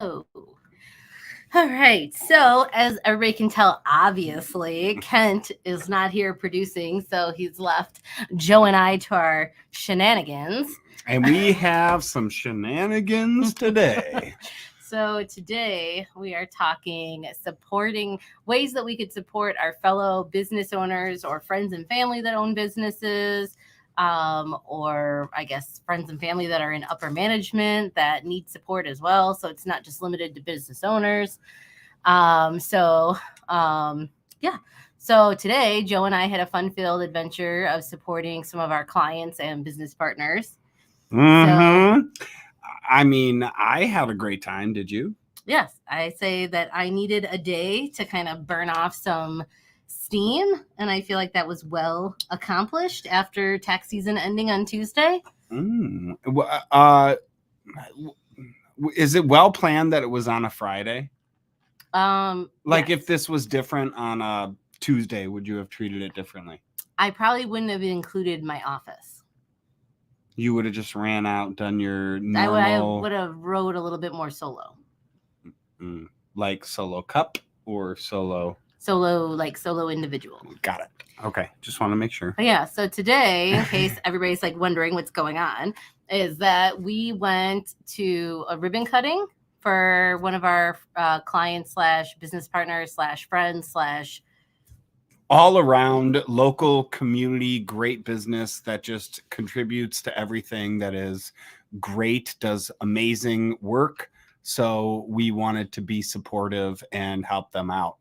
Oh, all right. So, as everybody can tell, obviously, Kent is not here producing. So, he's left Joe and I to our shenanigans. And we have some shenanigans today. So, today we are talking supporting ways that we could support our fellow business owners or friends and family that own businesses. Or I guess friends and family that are in upper management that need support as well. So it's not just limited to business owners. Um, so, um, yeah. So today, Joe and I had a fun-filled adventure of supporting some of our clients and business partners. Mm-hmm. I mean, I had a great time. Did you? Yes, I say that I needed a day to kind of burn off some steam, and I feel like that was well accomplished after tax season ending on Tuesday. Is it well planned that it was on a Friday? Like Yes. if this was different on a Tuesday, would you have treated it differently? I probably wouldn't have included my office. You would have just ran out, done your I normal, would have rode a little bit more solo. like solo cup or solo Solo individual. Got it. Okay, just want to make sure. But yeah, so today, in case everybody's like wondering what's going on, is that we went to a ribbon cutting for one of our clients slash business partners slash friends slash all around local community, great business that just contributes to everything that is great, does amazing work. So we wanted to be supportive and help them out.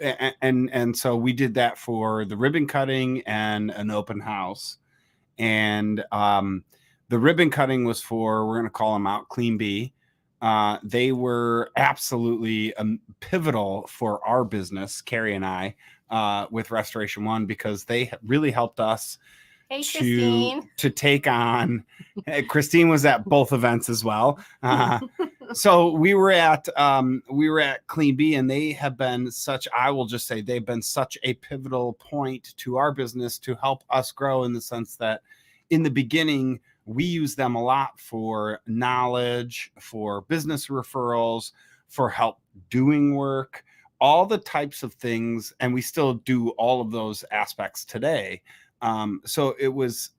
And so we did that for the ribbon cutting and an open house. And the ribbon cutting was for, we're going to call them out, Clean Bee. They were absolutely pivotal for our business, Carrie and I, with Restoration One, because they really helped us to take on. Christine was at both events as well. So we were at Clean Bee, and they have been such, I will just say, they've been such a pivotal point to our business to help us grow, in the sense that in the beginning we use them a lot for knowledge, for business referrals, for help doing work, all the types of things, and we still do all of those aspects today. So it was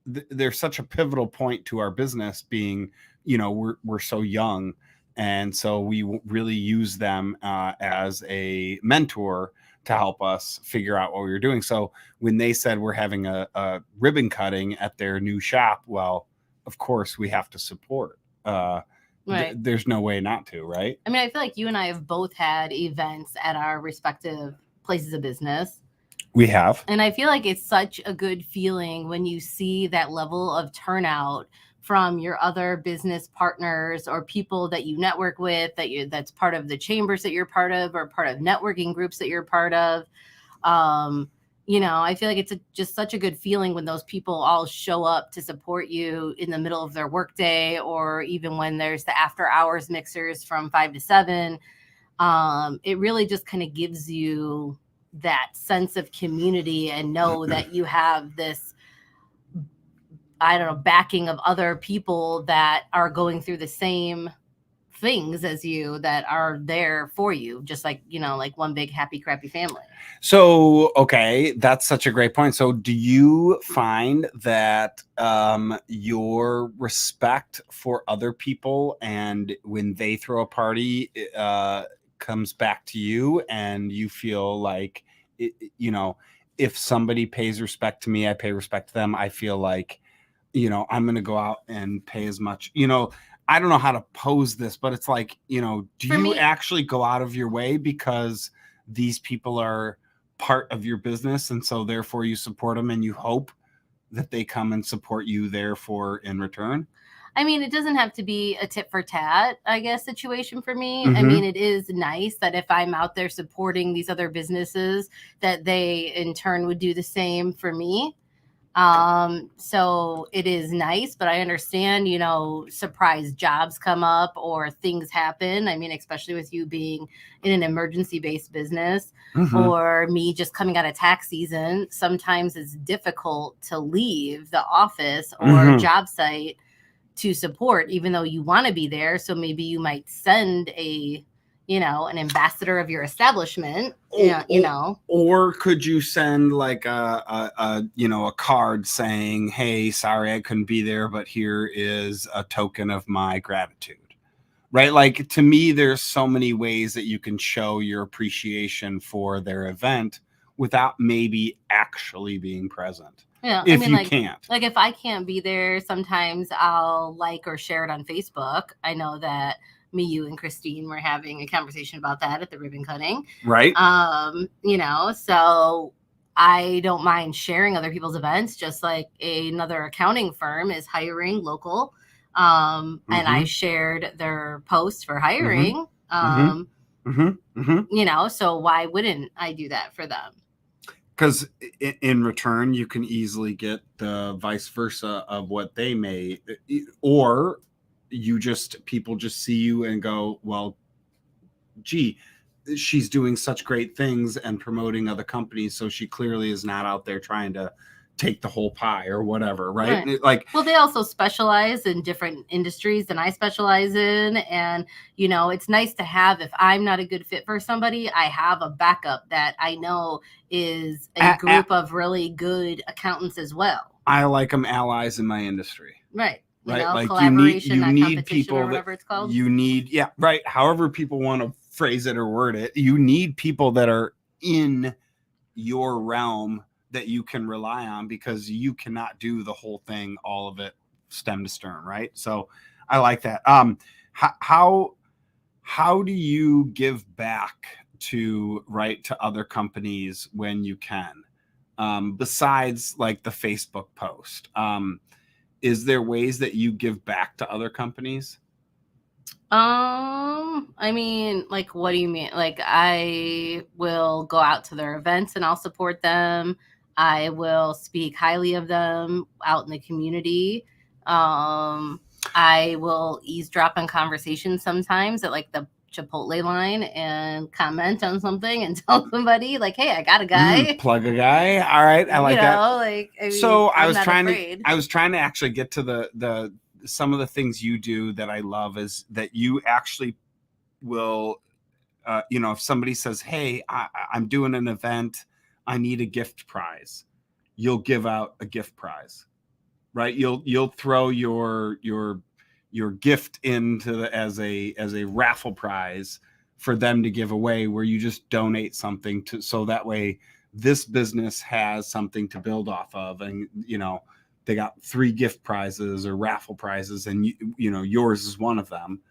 there's such a pivotal point to our business, being, we're so young, and so we really use them as a mentor to help us figure out what we were doing. So when they said we're having a ribbon cutting at their new shop, well, of course we have to support. Right. There's no way not to, right? I mean, I feel like you and I have both had events at our respective places of business. We have. And I feel like it's such a good feeling when you see that level of turnout from your other business partners or people that you network with, that's part of the chambers that you're part of, or part of networking groups that you're part of. I feel like it's just such a good feeling when those people all show up to support you in the middle of their workday, or even when there's the after hours mixers from 5 to 7. It really just kind of gives you that sense of community, and know that you have this, I don't know, backing of other people that are going through the same things as you, that are there for you, just like, like one big happy crappy family. So, okay, that's such a great point. So do you find that your respect for other people, and when they throw a party, comes back to you, and you feel like, if somebody pays respect to me, I pay respect to them. I feel like, I'm going to go out and pay as much, I don't know how to pose this, but it's like, do you actually go out of your way because these people are part of your business, and so therefore you support them, and you hope that they come and support you therefore in return? I mean, it doesn't have to be a tit for tat, I guess, situation for me. Mm-hmm. I mean, it is nice that if I'm out there supporting these other businesses, that they in turn would do the same for me. So it is nice, but I understand, surprise jobs come up or things happen. I mean, especially with you being in an emergency-based business, mm-hmm. or me just coming out of tax season, sometimes it's difficult to leave the office or mm-hmm. job site to support, even though you want to be there. So maybe you might send an ambassador of your establishment, or could you send like a card saying, hey, sorry I couldn't be there, but here is a token of my gratitude, right? Like, to me, there's so many ways that you can show your appreciation for their event without maybe actually being present. Yeah, if you can't. Like, if I can't be there, sometimes I'll like or share it on Facebook. I know that me, you, and Christine were having a conversation about that at the ribbon cutting. Right. So I don't mind sharing other people's events, just like another accounting firm is hiring local. And I shared their post for hiring. So why wouldn't I do that for them? Because in return, you can easily get the vice versa of what they may, or people just see you and go, well, gee, she's doing such great things and promoting other companies, so she clearly is not out there trying to take the whole pie or whatever, right? Well, they also specialize in different industries than I specialize in, and it's nice to have, if I'm not a good fit for somebody, I have a backup that I know is a group of really good accountants as well. I like them allies in my industry, right? Like, collaboration, you need people, or whatever it's called. You need, right. However people want to phrase it or word it, you need people that are in your realm that you can rely on, because you cannot do the whole thing, all of it, stem to stern, right? So I like that. How do you give back to other companies when you can, besides like the Facebook post? Is there ways that you give back to other companies? I mean, like, what do you mean? Like, I will go out to their events and I'll support them. I will speak highly of them out in the community. I will eavesdrop on conversations sometimes at like the Chipotle line and comment on something and tell somebody like, hey, I got a guy. Plug a guy. All right. I like that. Like, I mean, so I was trying to actually get to the some of the things you do that I love is that you actually will, if somebody says, hey, I'm doing an event, I need a gift prize, you'll give out a gift prize, right? You'll throw your gift into as a raffle prize for them to give away, where you just donate something to, so that way this business has something to build off of. And they got 3 gift prizes or raffle prizes, and yours is one of them.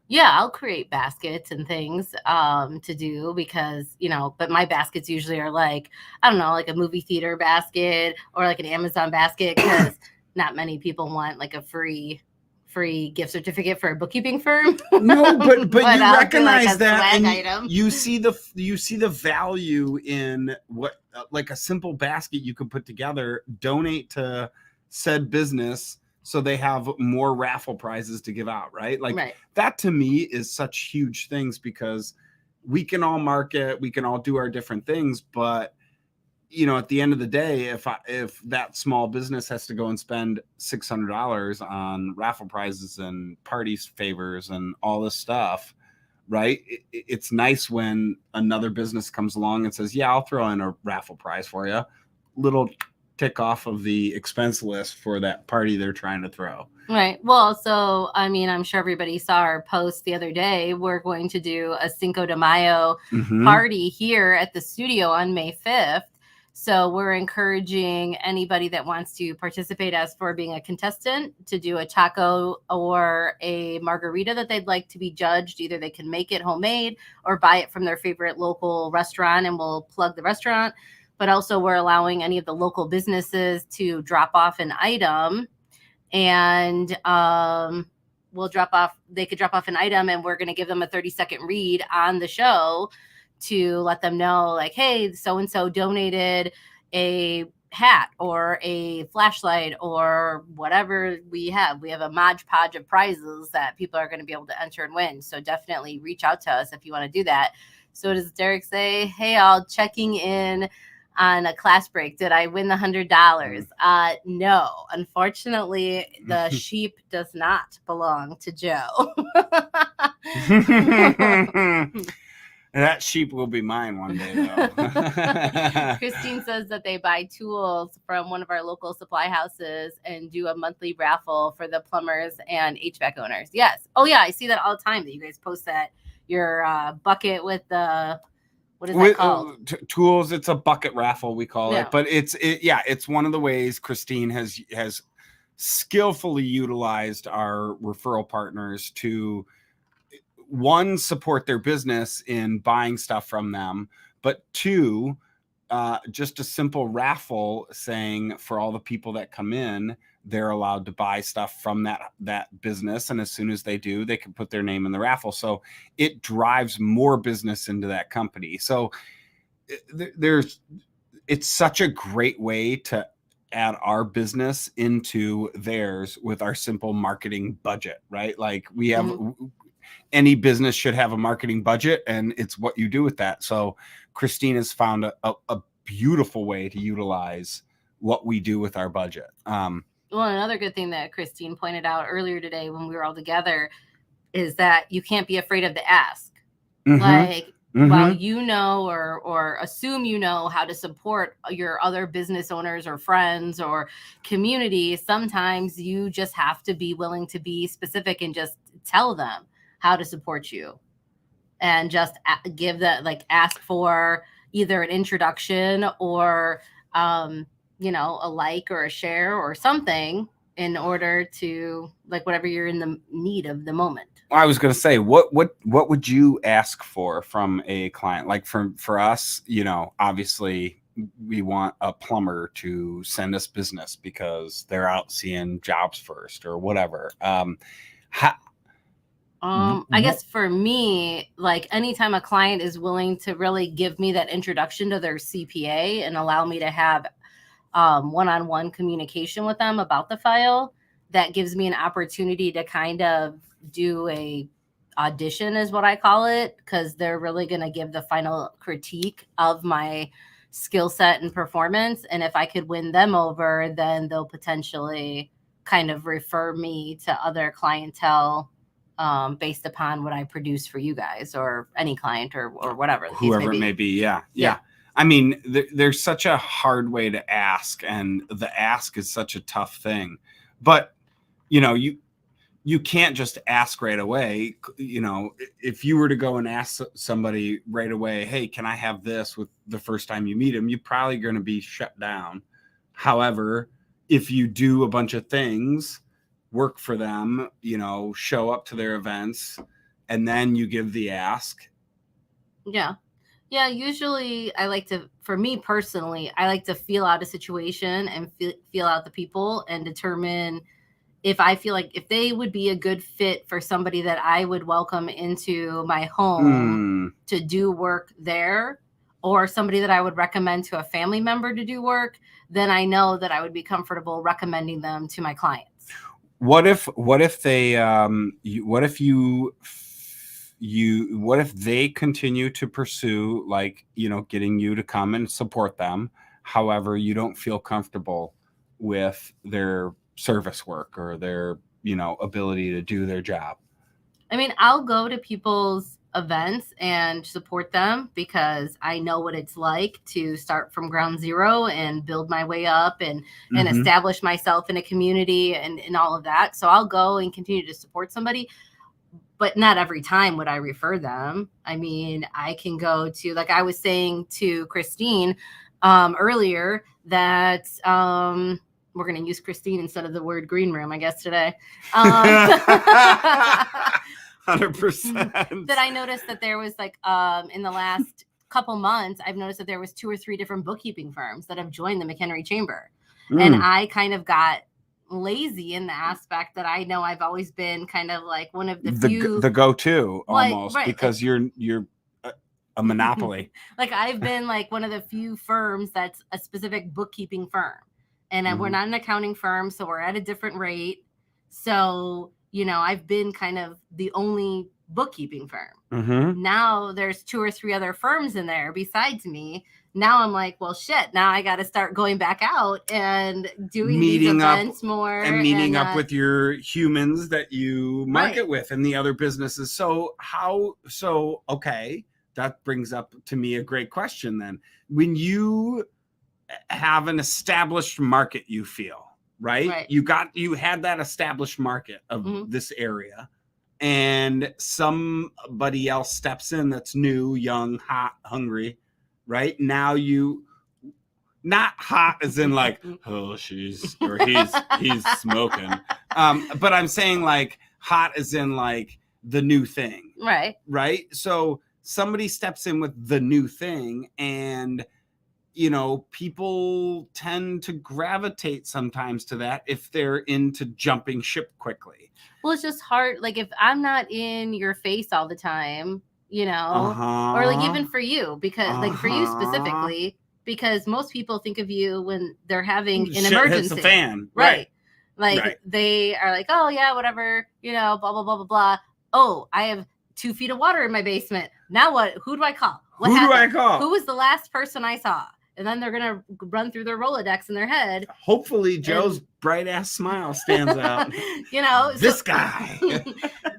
Yeah, I'll create baskets and things to do, because but my baskets usually are like, I don't know, like a movie theater basket or like an Amazon basket, because not many people want like a free gift certificate for a bookkeeping firm. No, but you recognize like that, and item. You see the value in what, like a simple basket you could put together, donate to said business, so they have more raffle prizes to give out, right? Like, that to me is such huge things, because we can all market, we can all do our different things, but at the end of the day, if that small business has to go and spend $600 on raffle prizes and party favors and all this stuff, right? It's nice when another business comes along and says, yeah, I'll throw in a raffle prize for you. Little tick off of the expense list for that party they're trying to throw. Right. Well, so, I mean, I'm sure everybody saw our post the other day. We're going to do a Cinco de Mayo party here at the studio on May 5th. So we're encouraging anybody that wants to participate as for being a contestant to do a taco or a margarita that they'd like to be judged. Either they can make it homemade or buy it from their favorite local restaurant, and we'll plug the restaurant. But also, we're allowing any of the local businesses to drop off an item, and they could drop off an item, and we're going to give them a 30-second read on the show to let them know, like, hey, so-and-so donated a hat or a flashlight or whatever we have. We have a Mod Podge of prizes that people are going to be able to enter and win. So definitely reach out to us if you want to do that. So does Derek say, hey, all, checking in on a class break. Did I win the $100? No, unfortunately, the sheep does not belong to Joe. That sheep will be mine one day, though. Christine says that they buy tools from one of our local supply houses and do a monthly raffle for the plumbers and HVAC owners. Yes. Oh, yeah. I see that all the time that you guys post that your bucket with the, what is that called? Tools. It's a bucket raffle, we call Yeah. it. But it's one of the ways Christine has skillfully utilized our referral partners to, one, support their business in buying stuff from them, but two, just a simple raffle saying for all the people that come in, they're allowed to buy stuff from that business, and as soon as they do, they can put their name in the raffle. So it drives more business into that company. So it's such a great way to add our business into theirs with our simple marketing budget, right? Like we have. Mm-hmm. Any business should have a marketing budget, and it's what you do with that. So Christine has found a beautiful way to utilize what we do with our budget. Well, another good thing that Christine pointed out earlier today when we were all together is that you can't be afraid of the ask. Mm-hmm. Like, mm-hmm. While you know or assume you know how to support your other business owners or friends or community, sometimes you just have to be willing to be specific and just tell them how to support you, and just give that, like, ask for either an introduction or, a like or a share or something in order to, like, whatever you're in the need of the moment. I was going to say, what would you ask for from a client? Like for us, obviously we want a plumber to send us business because they're out seeing jobs first or whatever. I guess for me, like, anytime a client is willing to really give me that introduction to their CPA and allow me to have one-on-one communication with them about the file, that gives me an opportunity to kind of do a audition, is what I call it, because they're really going to give the final critique of my skill set and performance. And if I could win them over, then they'll potentially kind of refer me to other clientele based upon what I produce for you guys or any client or whatever. Whoever it may be. Yeah. I mean, there's such a hard way to ask, and the ask is such a tough thing. But, you can't just ask right away. If you were to go and ask somebody right away, hey, can I have this, with the first time you meet them, you're probably going to be shut down. However, if you do a bunch of things, work for them, show up to their events, and then you give the ask. Yeah. Usually for me personally, I like to feel out a situation and feel out the people and determine if I feel like if they would be a good fit for somebody that I would welcome into my home to do work there, or somebody that I would recommend to a family member to do work, then I know that I would be comfortable recommending them to my clients. What if they continue to pursue, like, getting you to come and support them, however you don't feel comfortable with their service work or their ability to do their job? I mean, I'll go to people's events and support them because I know what it's like to start from ground zero and build my way up and establish myself in a community and all of that. So I'll go and continue to support somebody, but not every time would I refer them. I mean, I can go to, like I was saying to Christine earlier, that we're going to use Christine instead of the word green room, I guess, today. 100%. That I noticed that there was, like, in the last couple months, I've noticed that there was 2 or 3 different bookkeeping firms that have joined the McHenry Chamber. And I kind of got lazy in the aspect that I know I've always been kind of like one of the few, the go-to almost, right, because you're a monopoly. Like, I've been like one of the few firms that's a specific bookkeeping firm, and we're not an accounting firm, so we're at a different rate. So I've been kind of the only bookkeeping firm. Now there's 2 or 3 other firms in there besides me now I'm like, well, shit, now I got to start going back out and doing Meeting these up events more. and meeting up with your humans that you market Right. with and the other businesses. So okay, that brings up to me a great question then. When you have an established market, you feel, right? You had that established market of this area, and somebody else steps in that's new, young, hot, hungry, right? Now you, not hot as in like, oh, she's or he's smoking. But I'm saying like hot as in like the new thing. Right. So somebody steps in with the new thing, and people tend to gravitate sometimes to that if they're into jumping ship quickly. Well, it's just hard. Like if I'm not in your face all the time, or like even for you, because like for you specifically, because most people think of you when they're having an emergency. Hits the fan. Right. Like they are like, oh yeah, whatever, blah, blah, blah, blah, blah. Oh, I have 2 feet of water in my basement. Now what? Who do I call? What Who happened? do I call? Who was the last person I saw? And then they're going to run through their Rolodex in their head. Hopefully Joe's bright ass smile stands out. This guy.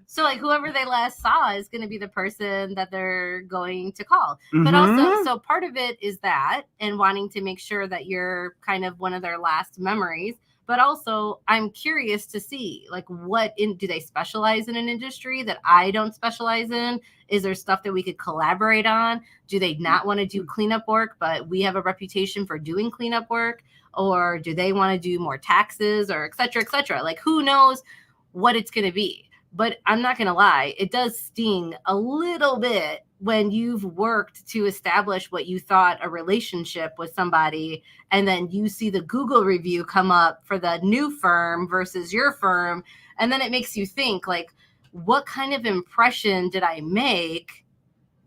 So like whoever they last saw is going to be the person that they're going to call. But also, so part of it is that, and wanting to make sure that you're kind of one of their last memories. But also, I'm curious to see, like, do they specialize in an industry that I don't specialize in? Is there stuff that we could collaborate on? Do they not want to do cleanup work, but we have a reputation for doing cleanup work? Or do they want to do more taxes, or et cetera, et cetera? Like, who knows what it's going to be? But I'm not going to lie, it does sting a little bit when you've worked to establish what you thought a relationship with somebody, and then you see the Google review come up for the new firm versus your firm, and then it makes you think, like, what kind of impression did I make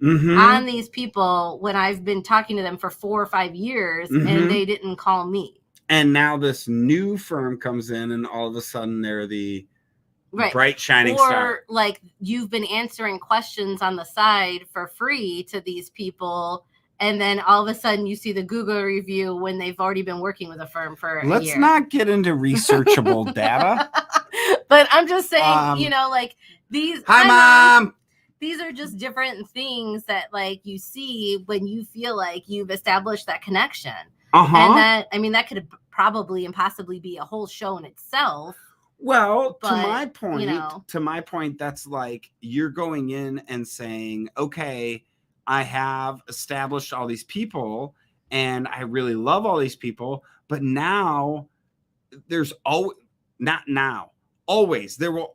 on these people when I've been talking to them for 4 or 5 years and they didn't call me? And now this new firm comes in, and all of a sudden they're the bright shining star. Or like you've been answering questions on the side for free to these people, and then all of a sudden you see the Google review when they've already been working with a firm for a year. Let's not get into researchable data. But I'm just saying, like these. Hi, Mom. These are just different things that like you see when you feel like you've established that connection. And that could probably and possibly be a whole show in itself. Well, to my point, that's like you're going in and saying, okay, I have established all these people and I really love all these people, but now there will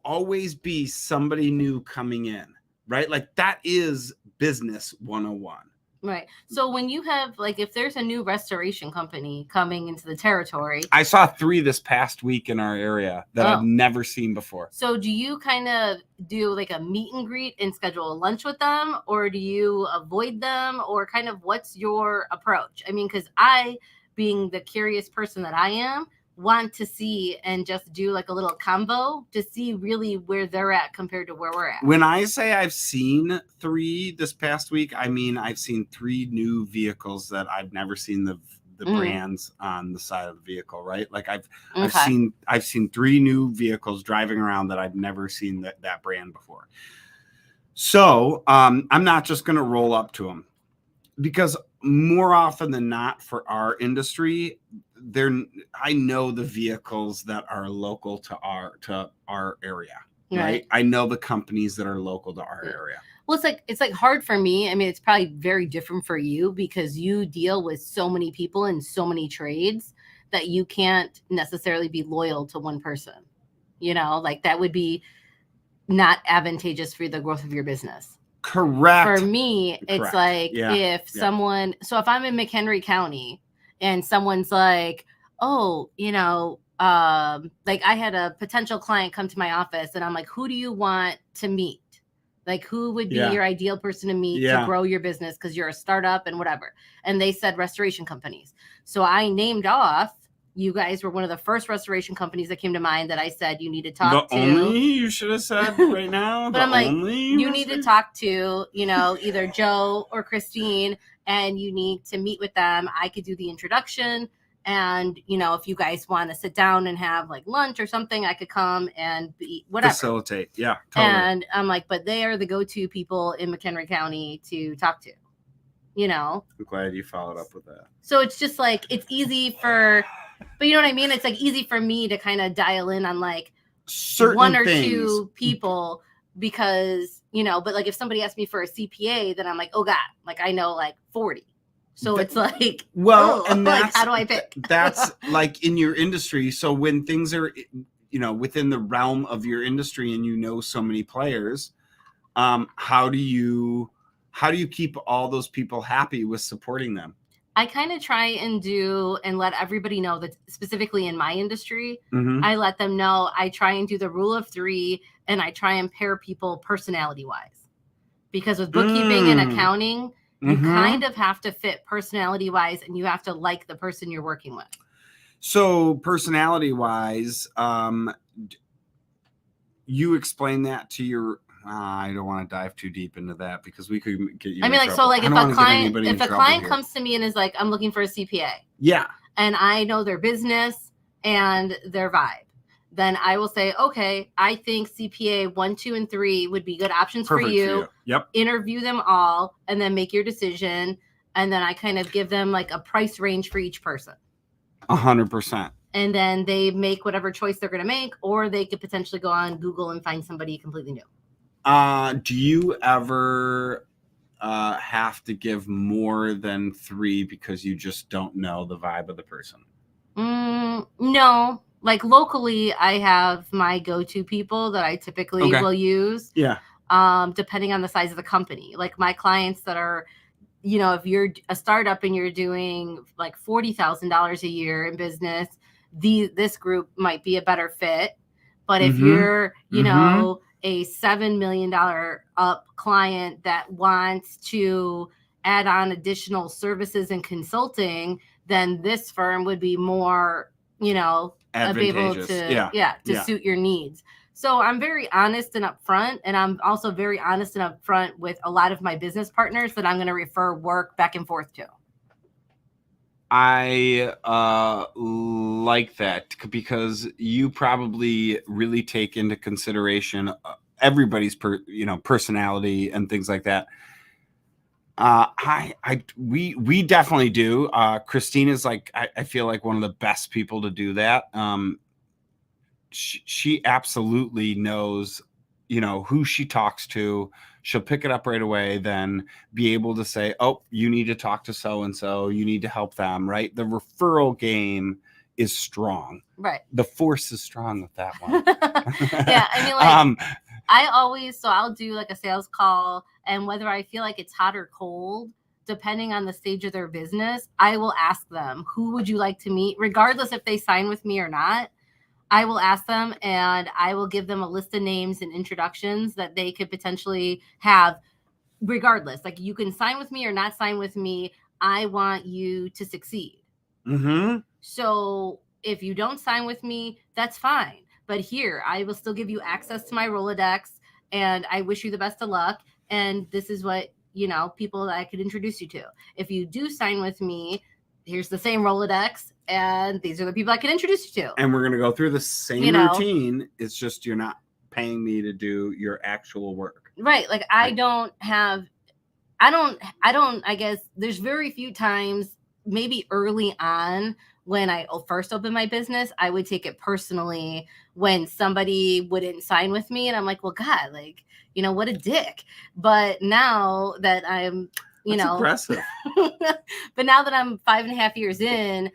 always be somebody new coming in, right? Like that is business 101. Right. So when you have, like, if there's a new restoration company coming into the territory. I saw 3 this past week in our area that I've never seen before. So do you kind of do like a meet and greet and schedule a lunch with them, or do you avoid them, or kind of what's your approach? I mean, because I, being the curious person that I am, want to see and just do like a little combo to see really where they're at compared to where we're at. When I say I've seen 3 this past week, I mean I've seen 3 new vehicles that I've never seen the brands on the side of the vehicle, right? Like I've seen 3 new vehicles driving around that I've never seen that brand before. So I'm not just going to roll up to them, because more often than not for our industry, I know the vehicles that are local to our area, right? I know the companies that are local to our area. Well, it's like hard for me. I mean, it's probably very different for you because you deal with so many people in so many trades that you can't necessarily be loyal to one person. Like that would be not advantageous for the growth of your business. Correct. For me, it's like if someone, so if I'm in McHenry County and someone's like, oh, like I had a potential client come to my office and I'm like, who do you want to meet? Like, who would be your ideal person to meet to grow your business? Because you're a startup and whatever. And they said restoration companies. So I named off, you guys were one of the first restoration companies that came to mind that I said you need to talk to. You should have said right now. But I'm like, you need to talk to, either Joe or Christine and you need to meet with them, I could do the introduction. And, you know, if you guys want to sit down and have like lunch or something, I could come and be whatever. Facilitate. Yeah, totally. And I'm like, but they are the go-to people in McHenry County to talk to, you know? I'm glad you followed up with that. So it's just like, it's easy for, but you know what I mean? It's like easy for me to kind of dial in on like certain one or things. two people because, you know, but like if somebody asks me for a CPA, then I'm like, oh God, like I know like 40. So it's like, well, and that's, like, how do I pick? That's like in your industry. So when things are, you know, within the realm of your industry and you know so many players, how do you keep all those people happy with supporting them? I kind of try and let everybody know that specifically in my industry, Mm-hmm. I let them know I try and do the rule of 3 and I try and pair people personality wise. Because with bookkeeping and accounting, you kind of have to fit personality wise and you have to like the person you're working with. So personality wise, you explain that to your, I don't want to dive too deep into that because we could get you. I mean, like, trouble. so like if a client comes to me and is like, I'm looking for a CPA. Yeah. And I know their business and their vibe, then I will say, okay, I think CPA 1, 2, and 3 would be good options for you. Yep. Interview them all and then make your decision. And then I kind of give them like a price range for each person. 100%. And then they make whatever choice they're going to make, or they could potentially go on Google and find somebody completely new. Do you ever have to give more than 3 because you just don't know the vibe of the person? No. Like locally, I have my go-to people that I typically will use. Yeah. Depending on the size of the company. Like my clients that are, you know, if you're a startup and you're doing like $40,000 a year in business, this group might be a better fit. But if you're, you know, a $7 million up client that wants to add on additional services and consulting, then this firm would be more, you know, able to suit your needs. So I'm very honest and upfront, and I'm also very honest and upfront with a lot of my business partners that I'm going to refer work back and forth to. I like that because you probably really take into consideration everybody's personality and things like that. We definitely do. Christine is like, I feel like one of the best people to do that. She absolutely knows, you know, who she talks to. She'll pick it up right away, then be able to say, oh, you need to talk to so-and-so. You need to help them, right? The referral game is strong. Right. The force is strong with that one. Yeah. I mean, like, I'll do like a sales call, and whether I feel like it's hot or cold, depending on the stage of their business, I will ask them, who would you like to meet? Regardless if they sign with me or not, I will ask them and I will give them a list of names and introductions that they could potentially have regardless. Like, you can sign with me or not sign with me. I want you to succeed. So if you don't sign with me, that's fine. But here, I will still give you access to my Rolodex, and I wish you the best of luck. And this is what, you know, people that I could introduce you to. If you do sign with me, here's the same Rolodex, and these are the people I can introduce you to. And we're going to go through the same routine. It's just you're not paying me to do your actual work. Right. Like, I guess there's very few times, maybe early on when I first opened my business, I would take it personally when somebody wouldn't sign with me. And I'm like, well, God, like, you know, what a dick. But now that I'm, That's aggressive. But now that I'm 5.5 years in,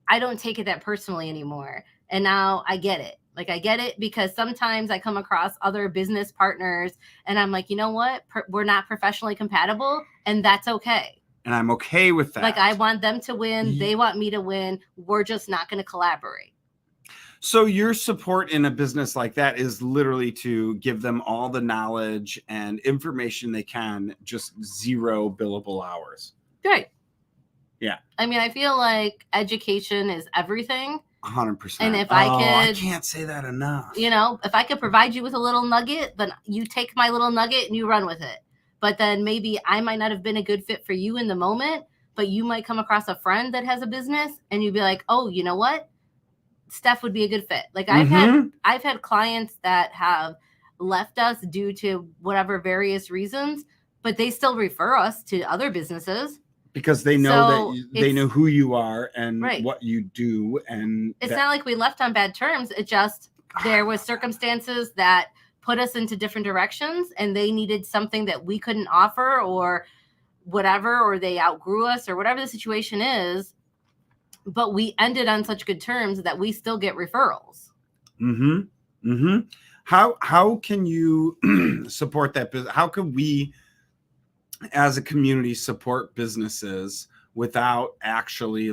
I don't take it that personally anymore. And now I get it. Like, I get it because sometimes I come across other business partners and I'm like, you know what? We're not professionally compatible, and that's okay. And I'm okay with that. Like, I want them to win. They want me to win. We're just not going to collaborate. So your support in a business like that is literally to give them all the knowledge and information they can, just 0 billable hours. Right. Yeah. I mean, I feel like education is everything. 100%. And if I can't say that enough. You know, if I could provide you with a little nugget, then you take my little nugget and you run with it. but then maybe I might not have been a good fit for you in the moment, but you might come across a friend that has a business and you'd be like, oh, you know what? Steph would be a good fit. Like I've had clients that have left us due to whatever various reasons, but they still refer us to other businesses because they know they know who you are and what you do. And it's not like we left on bad terms. It just, there was circumstances that put us into different directions and they needed something that we couldn't offer or whatever, or they outgrew us or whatever the situation is. But we ended on such good terms that we still get referrals. How can you support that business? How can we as a community support businesses without actually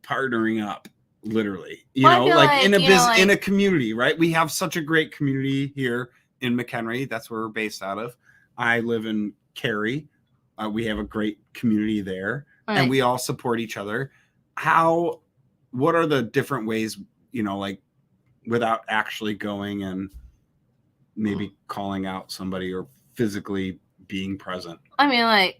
partnering up, literally, in a community, right? We have such a great community here in McHenry. That's where we're based out of. I live in Cary. We have a great community there, and we all support each other. What are the different ways, without actually going and maybe calling out somebody or physically being present? I mean,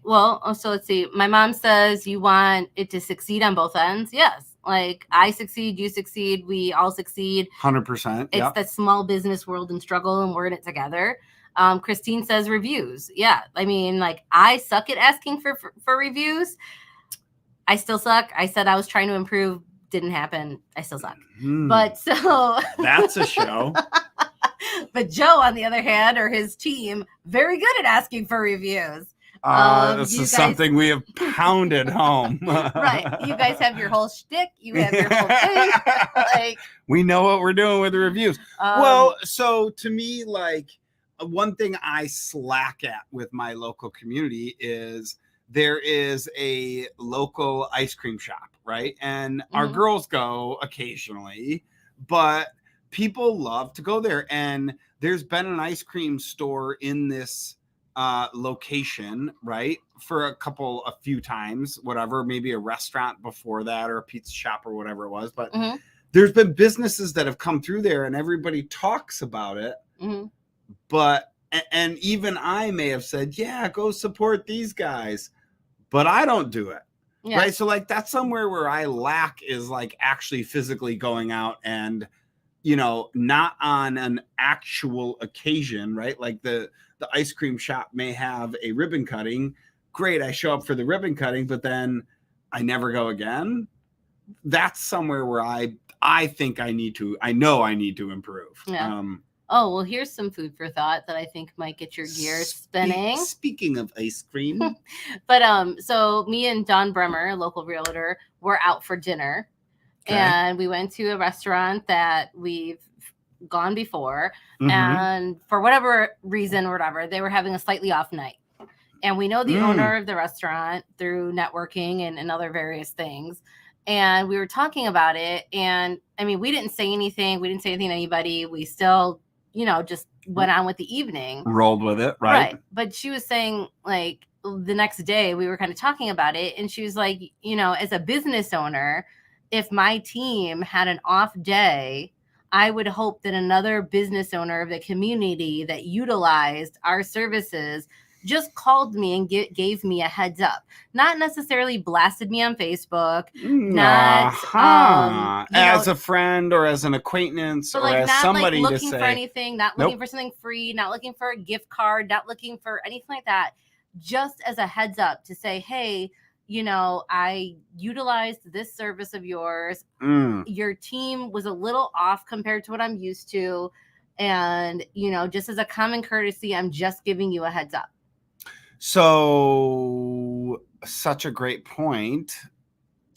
so let's see. My mom says you want it to succeed on both ends. Yes. I succeed, you succeed, we all succeed. 100%. It's the small business world and struggle, and we're in it together. Christine says reviews. Yeah. I mean, I suck at asking for reviews. I still suck. I said I was trying to improve. Didn't happen. I still suck. But so that's a show. But Joe, on the other hand, or his team, very good at asking for reviews. This is something we have pounded home. Right. You guys have your whole shtick. You have your whole thing. We know what we're doing with the reviews. Well, so to me, one thing I slack at with my local community is there is a local ice cream shop, right? And our girls go occasionally, but people love to go there. And there's been an ice cream store in this location, right, for a few times, whatever, maybe a restaurant before that or a pizza shop or whatever it was. But there's been businesses that have come through there and everybody talks about it. But, and even I may have said, yeah, go support these guys, but I don't do it. Yeah. Right. So that's somewhere where I lack is actually physically going out and, not on an actual occasion, right? The ice cream shop may have a ribbon cutting. Great. I show up for the ribbon cutting, but then I never go again. That's somewhere where I think I know I need to improve. Yeah. Oh, well, here's some food for thought that I think might get your gears spinning. Speaking of ice cream. But so me and Don Bremer, local realtor, were out for dinner. Okay. And we went to a restaurant that we've gone before. And for whatever reason or whatever, they were having a slightly off night. And we know the owner of the restaurant through networking and other various things. And we were talking about it. And I mean, we didn't say anything. We didn't say anything to anybody. We still, just went on with the evening. Rolled with it, right? But she was saying, the next day we were kind of talking about it. And she was like, as a business owner, if my team had an off day, I would hope that another business owner of the community that utilized our services just called me and gave me a heads up. Not necessarily blasted me on Facebook, not as a friend or as an acquaintance or as somebody looking to say, for anything, not looking for something free, not looking for a gift card, not looking for anything like that. Just as a heads up to say, hey, I utilized this service of yours. Your team was a little off compared to what I'm used to. And, just as a common courtesy, I'm just giving you a heads up. So, such a great point.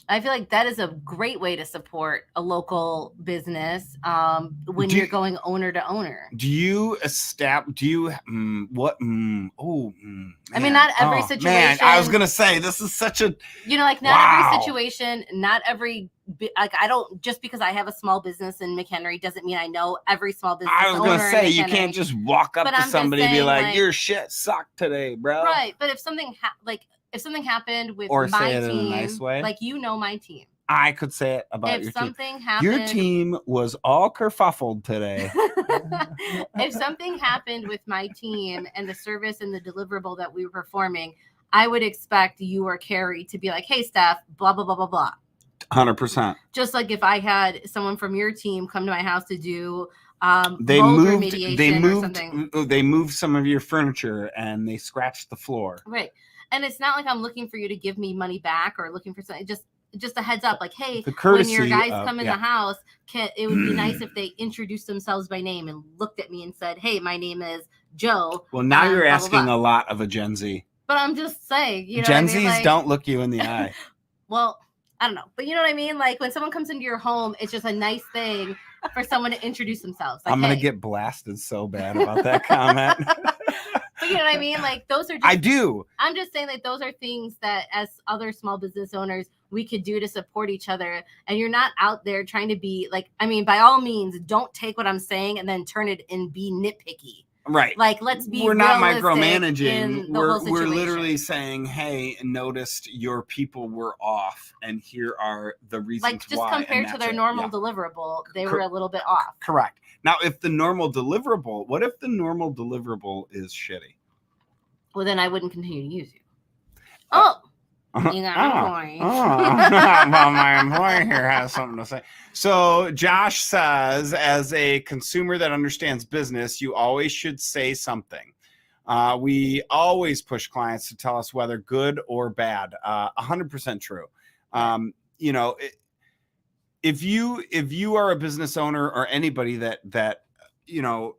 I feel like that is a great way to support a local business when you're going owner to owner. I mean, not every situation. Man, I was going to say, this is such a... every situation, not every... I don't... Just because I have a small business in McHenry doesn't mean I know every small business owner. I was going to say, you can't just walk up to somebody and be like, your shit sucked today, bro. Right, but if something... if something happened with or my say it team, in a nice way. my team. I could say it about if your something team. happened, Your team was all kerfuffled today. if something happened with my team and the service and the deliverable that we were performing, I would expect you or Carrie to be like, hey, Steph, blah, blah, blah, blah, blah. 100%. Just like if I had someone from your team come to my house to do they mold moved remediation or something. They moved some of your furniture and they scratched the floor. Right. And it's not like I'm looking for you to give me money back or looking for something. Just a heads up, like, hey, when your guys come in the house, it would be nice if they introduced themselves by name and looked at me and said, hey, my name is Joe. Well, now you're asking a lot of a Gen Z. But I'm just saying, you know, Gen Zs like, don't look you in the eye. Well, I don't know, but you know what I mean? Like when someone comes into your home, it's just a nice thing for someone to introduce themselves. Like, I'm going to get blasted so bad about that comment. But you know what I mean? Like those are just, I do. I'm just saying like those are things that as other small business owners, we could do to support each other. And you're not out there trying to be like, I mean, by all means, don't take what I'm saying and then turn it and be nitpicky. Right. Like, let's be. We're not micromanaging. We're literally saying, hey, noticed your people were off, and here are the reasons why. Like, just compared to their normal deliverable, they were a little bit off. Correct. Now, if the normal deliverable, what if the normal deliverable is shitty? Well, then I wouldn't continue to use you. Oh. You got an employee. Well, my employee here has something to say. So Josh says, as a consumer that understands business, you always should say something. We always push clients to tell us whether good or bad. 100% true. You know, if you are a business owner or anybody that you know,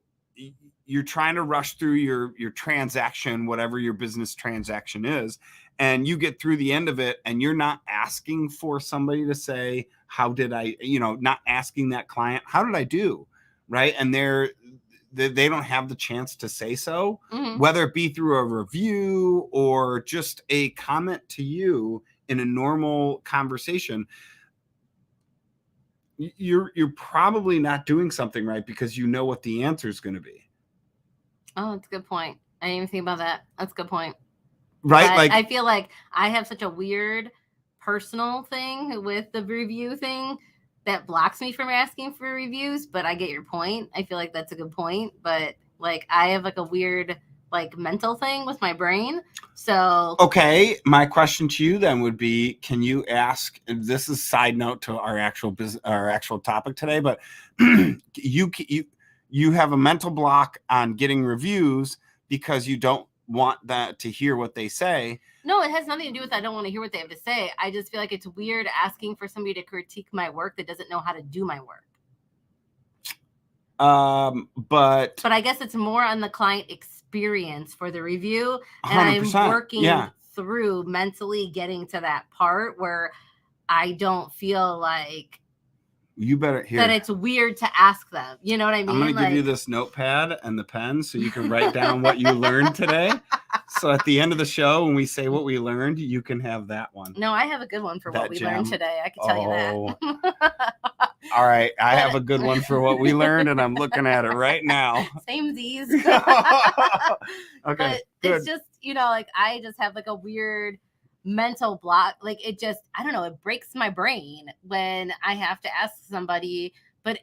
you're trying to rush through your transaction, whatever your business transaction is, and you get through the end of it and you're not asking for somebody to say, how did I, you know, not asking that client, how did I do? Right. And they don't have the chance to say so, whether it be through a review or just a comment to you in a normal conversation. You're probably not doing something right because you know what the answer is going to be. Oh, that's a good point. I didn't even think about that. That's a good point. Right. Like, I feel like I have such a weird personal thing with the review thing that blocks me from asking for reviews, but I get your point. I feel like that's a good point. But like, I have like a weird, like mental thing with my brain. So, okay. My question to you then would be, can you ask, this is side note to our actual business, our actual topic today, but you have a mental block on getting reviews because you don't want that to hear what they say. No, it has nothing to do with I don't want to hear what they have to say. I just feel like it's weird asking for somebody to critique my work that doesn't know how to do my work. But I guess it's more on the client experience for the review, and 100%, I'm working through mentally getting to that part where I don't feel like you better hear that it's weird to ask them. You know what I mean? I'm going to give you this notepad and the pen so you can write down what you learned today. So at the end of the show, when we say what we learned, you can have that one. No, I have a good one for what we learned today. I can tell you that. All right. I have a good one for what we learned, and I'm looking at it right now. Same Z's. Okay. But it's just, you know, like I just have like a weird mental block. Like it just, I don't know, it breaks my brain when I have to ask somebody. But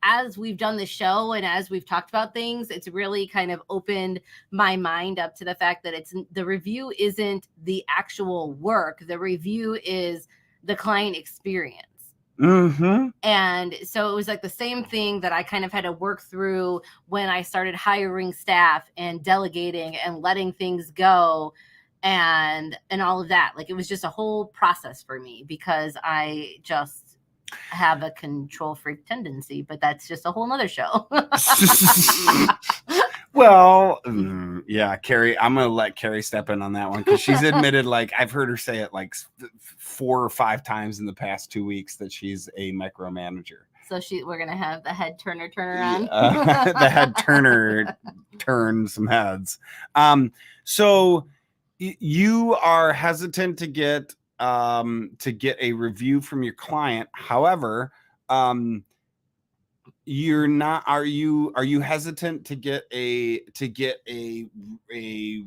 as we've done the show and as we've talked about things, it's really kind of opened my mind up to the fact that the review isn't the actual work. The review is the client experience. And so it was like the same thing that I kind of had to work through when I started hiring staff and delegating and letting things go and all of that. Like it was just a whole process for me because I just have a control freak tendency, but that's just a whole nother show. Well, yeah, Carrie, I'm going to let Carrie step in on that one because she's admitted, like, I've heard her say it like 4 or 5 times in the past 2 weeks that she's a micromanager. So we're going to have the head turner turn around. The head turner turn some heads. So you are hesitant to get a review from your client. However, you're not, are you hesitant to get a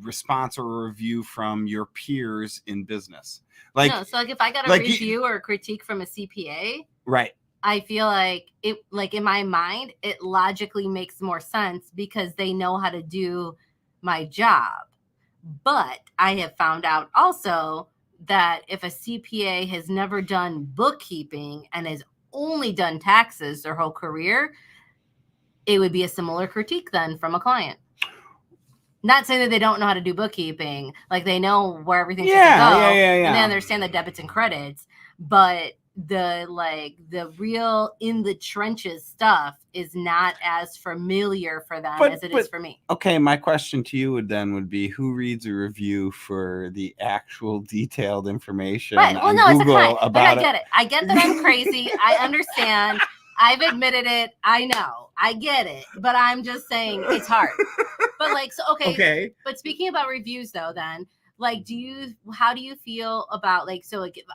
response or a review from your peers in business? Like, No, so like if I got a like review or a critique from a CPA, right. I feel like it, like in my mind, it logically makes more sense because they know how to do my job. But I have found out also that if a CPA has never done bookkeeping and has only done taxes their whole career, it would be a similar critique then from a client. Not saying that they don't know how to do bookkeeping, like they know where everything's supposed to go, and they understand the debits and credits, but the real in the trenches stuff is not as familiar for them as it is for me. Okay, my question to you would be, who reads a review for the actual detailed information Right. Well, on no, Google it's a client. about And I get it. I get that I'm crazy. I understand. I've admitted it. I know. I get it. But I'm just saying it's hard. But like, so okay. But speaking about reviews though, then like, how do you feel about like, so like if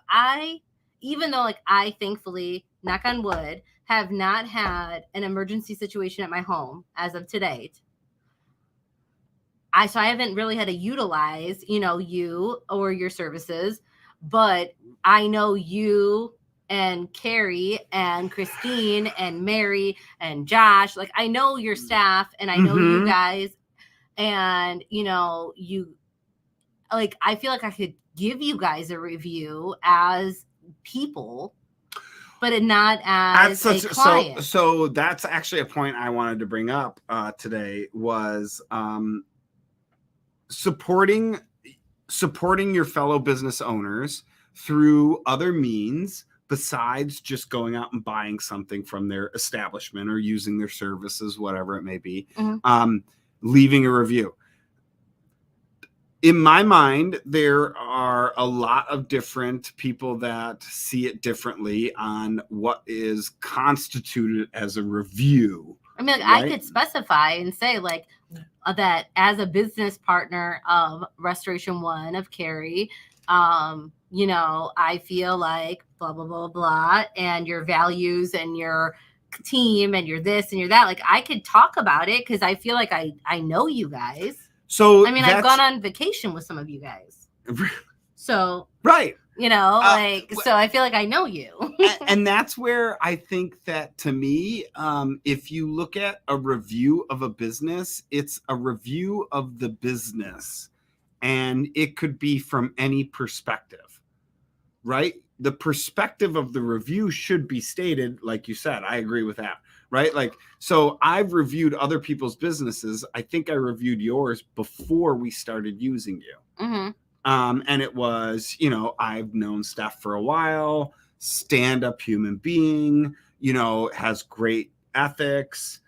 even though like I thankfully, knock on wood, have not had an emergency situation at my home as of today. So I haven't really had to utilize, you or your services, but I know you and Carrie and Christine and Mary and Josh, like I know your staff and I know you guys, and you like, I feel like I could give you guys a review as people, but not as a client. So that's actually a point I wanted to bring up today was supporting your fellow business owners through other means besides just going out and buying something from their establishment or using their services, whatever it may be. Leaving a review. In my mind, there are a lot of different people that see it differently on what is constituted as a review. I mean, like, right? I could specify and say like that as a business partner of Restoration One of Carrie, I feel like blah, blah, blah, blah, and your values and your team and your this and your that. Like I could talk about it because I feel like I know you guys. So I mean, I've gone on vacation with some of you guys. So right. So I feel like I know you. And that's where I think that, to me, if you look at a review of a business, it's a review of the business, and it could be from any perspective, right? The perspective of the review should be stated, like you said. I agree with that, right? Like, so I've reviewed other people's businesses. I think I reviewed yours before we started using you. And it was, I've known Steph for a while, stand-up human being, has great ethics,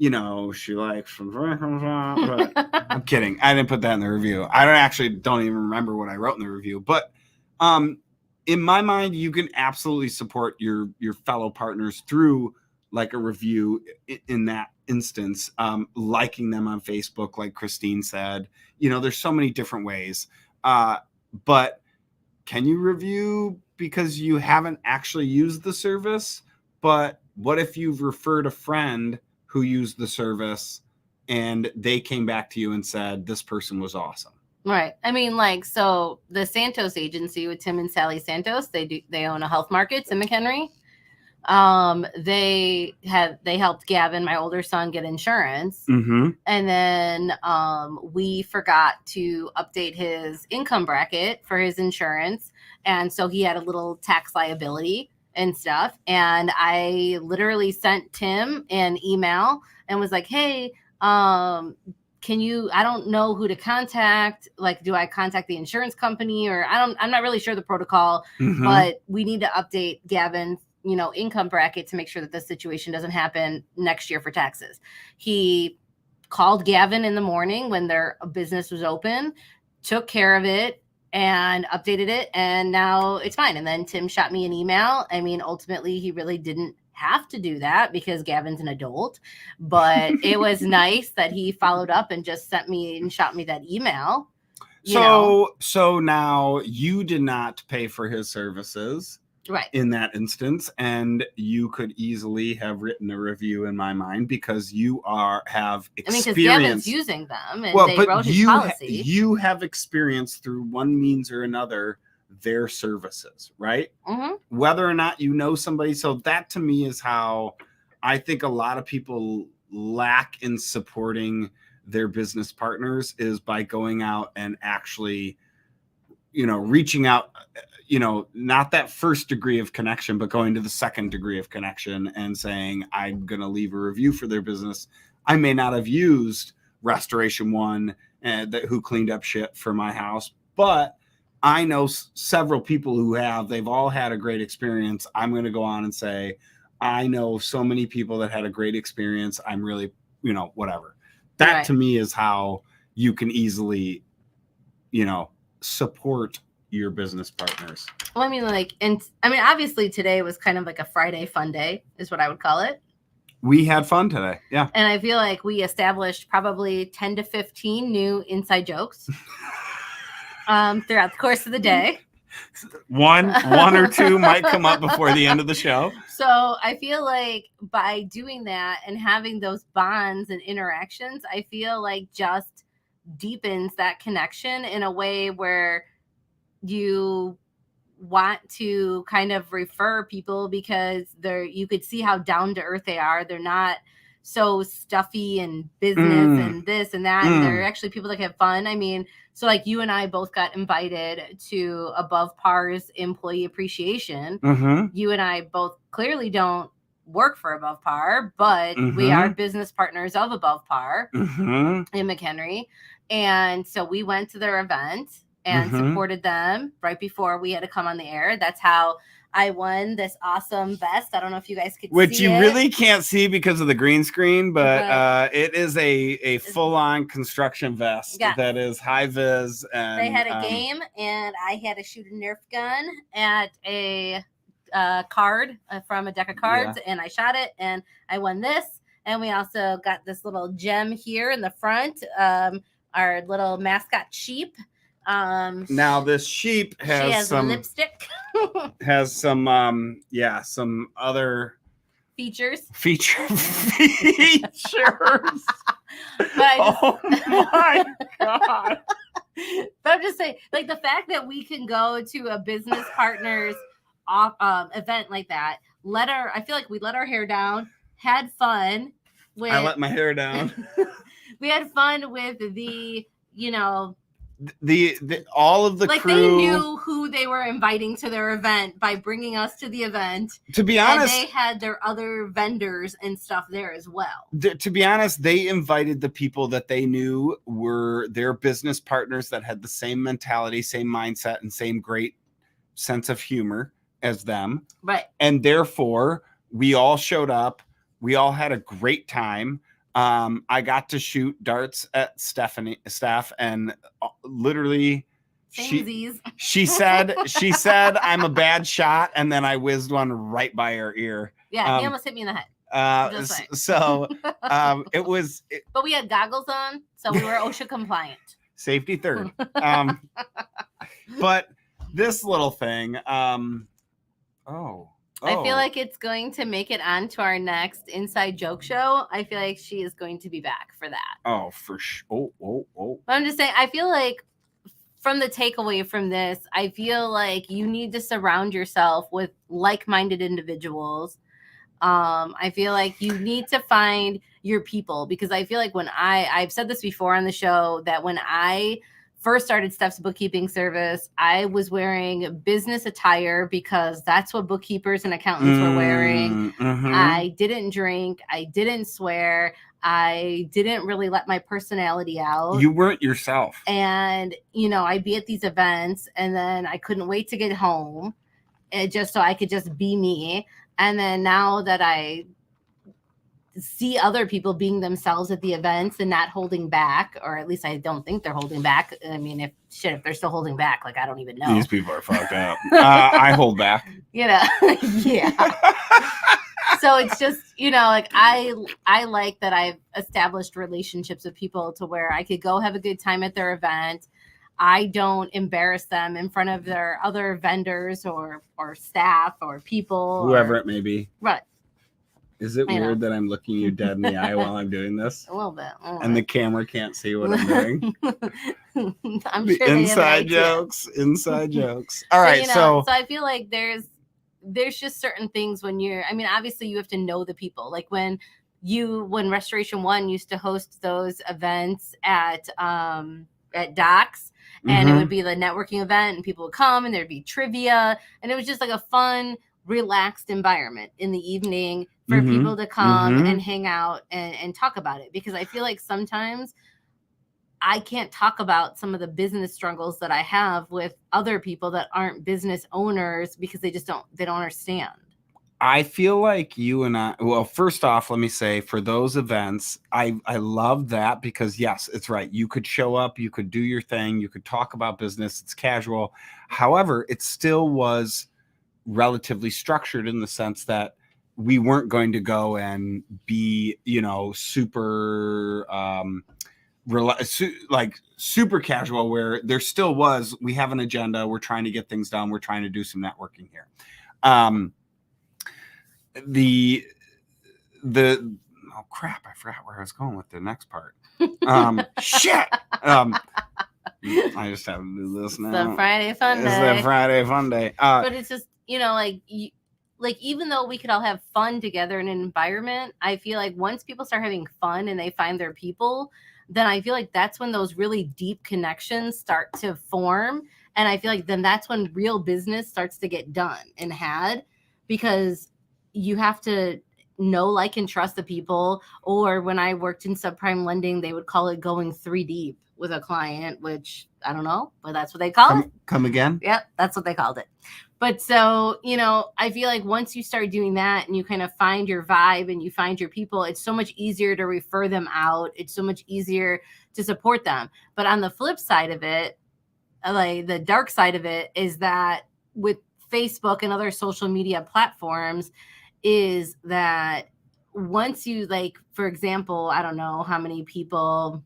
she likes, I'm kidding. I didn't put that in the review. I don't even remember what I wrote in the review, but, in my mind, you can absolutely support your fellow partners through like a review in that instance, liking them on Facebook, like Christine said. There's so many different ways. But can you review because you haven't actually used the service? But what if you've referred a friend who used the service and they came back to you and said, this person was awesome? Right. I mean, like, so the Santos agency with Tim and Sally Santos, they own a health markets in McHenry. They helped Gavin, my older son, get insurance. And then we forgot to update his income bracket for his insurance. And so he had a little tax liability and stuff. And I literally sent Tim an email and was like, hey, I don't know who to contact. Like, do I contact the insurance company or I'm not really sure the protocol, but we need to update Gavin, income bracket to make sure that this situation doesn't happen next year for taxes. He called Gavin in the morning when their business was open, took care of it and updated it. And now it's fine. And then Tim shot me an email. I mean, ultimately he really didn't have to do that because Gavin's an adult, but it was nice that he followed up and just sent me and shot me that email. So now you did not pay for his services. Right. in that instance, and you could easily have written a review in my mind because you have because experience. Gavin's using them, and they but wrote his policy. You have experience through one means or another their services, right? Whether or not you know somebody. So that to me is how I think a lot of people lack in supporting their business partners, is by going out and actually, reaching out, not that first degree of connection, but going to the second degree of connection and saying, I'm going to leave a review for their business. I may not have used Restoration One who cleaned up shit for my house, but I know several people who have. They've all had a great experience. I'm going to go on and say, I know so many people that had a great experience. I'm really, whatever. That to me is how you can easily, support your business partners. Well, obviously today was kind of like a Friday fun day is what I would call it. We had fun today. Yeah. And I feel like we established probably 10 to 15 new inside jokes throughout the course of the day. One or two might come up before the end of the show. So I feel like by doing that and having those bonds and interactions, I feel like just deepens that connection in a way where you want to kind of refer people, because you could see how down to earth they are. They're not so stuffy and business and this and that. And they're actually people that have fun. So like you and I both got invited to Above Par's employee appreciation. You and I both clearly don't work for Above Par, but we are business partners of Above Par in McHenry. And so we went to their event and supported them right before we had to come on the air. That's how I won this awesome vest. I don't know if you guys could see it. Which you really can't see because of the green screen, but it is a full-on construction vest that is high vis. And they had a game, and I had to shoot a Nerf gun at a card from a deck of cards, and I shot it, and I won this. And we also got this little gem here in the front, our little mascot sheep. Now this sheep has some lipstick. has some some other features. Oh my god. But I'm just saying, like, the fact that we can go to a business partner's event like that, I feel like we let our hair down, had fun with. I let my hair down. We had fun with the all of the crew. They knew who they were inviting to their event by bringing us to the event. To be honest, and they had their other vendors and stuff there as well. To be honest, they invited the people that they knew were their business partners that had the same mentality, same mindset, and same great sense of humor as them. Right. And therefore, we all showed up. We all had a great time. I got to shoot darts at Steph, and literally she said I'm a bad shot, and then I whizzed one right by her ear. Yeah, he almost hit me in the head. So it was. But we had goggles on, so we were OSHA compliant. Safety third. But this little thing. I feel like it's going to make it onto our next Inside Joke show. I feel like she is going to be back for that. Oh, for sure. Oh. But I'm just saying, I feel like from the takeaway from this, I feel like you need to surround yourself with like-minded individuals. I feel like you need to find your people, because I feel like when I've said this before on the show, that when I first started Steph's bookkeeping service, I was wearing business attire because that's what bookkeepers and accountants were wearing. I didn't drink. I didn't swear. I didn't really let my personality out. You weren't yourself. And, I'd be at these events, and then I couldn't wait to get home, just so I could just be me. And then now that I see other people being themselves at the events and not holding back, or at least I don't think they're holding back. I mean, if they're still holding back, like, I don't even know. These people are fucked up. I hold back. Yeah. So it's just, like, I like that I've established relationships with people to where I could go have a good time at their event. I don't embarrass them in front of their other vendors or staff or people, whoever it may be. Right. Is it weird that I'm looking you dead in the eye while I'm doing this? A little bit. And the camera can't see what I'm doing. I'm the sure inside jokes. Inside jokes. All right, so I feel like there's just certain things when you're, I mean, obviously you have to know the people. Like when Restoration One used to host those events at Docks, and it would be the networking event, and people would come, and there'd be trivia, and it was just like a fun, relaxed environment in the evening for people to come and hang out and talk about it. Because I feel like sometimes I can't talk about some of the business struggles that I have with other people that aren't business owners because they don't understand. I feel like you and I, well, first off, let me say for those events, I love that because yes, it's right. You could show up, you could do your thing, you could talk about business. It's casual. However, it still was relatively structured in the sense that we weren't going to go and be, super, like super casual, where there still was, we have an agenda. We're trying to get things done. We're trying to do some networking here. Oh crap, I forgot where I was going with the next part. Shit. I just have to do this now. It's the Friday fun day. It's the Friday fun day. But it's just, like even though we could all have fun together in an environment, I feel like once people start having fun and they find their people, then I feel like that's when those really deep connections start to form. And I feel like then that's when real business starts to get done and had, because you have to know, like, and trust the people. Or when I worked in subprime lending, they would call it going 3 deep with a client, which I don't know, but that's what they call it. Come again? Yep, that's what they called it. But so, I feel like once you start doing that and you kind of find your vibe and you find your people, it's so much easier to refer them out. It's so much easier to support them. But on the flip side of it, like the dark side of it, is that with Facebook and other social media platforms, is that once you, like, for example, I don't know how many people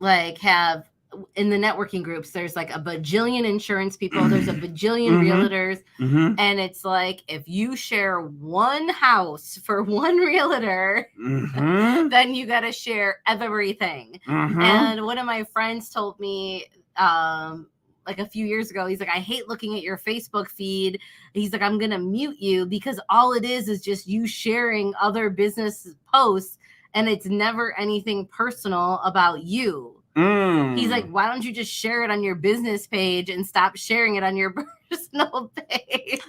like have in the networking groups, there's like a bajillion insurance people, there's a bajillion realtors, and it's like if you share one house for one realtor, then you got to share everything. And one of my friends told me like a few years ago, he's like, I hate looking at your Facebook feed. He's like, I'm gonna mute you because all it is just you sharing other business posts, and it's never anything personal about you. He's like, why don't you just share it on your business page and stop sharing it on your personal page?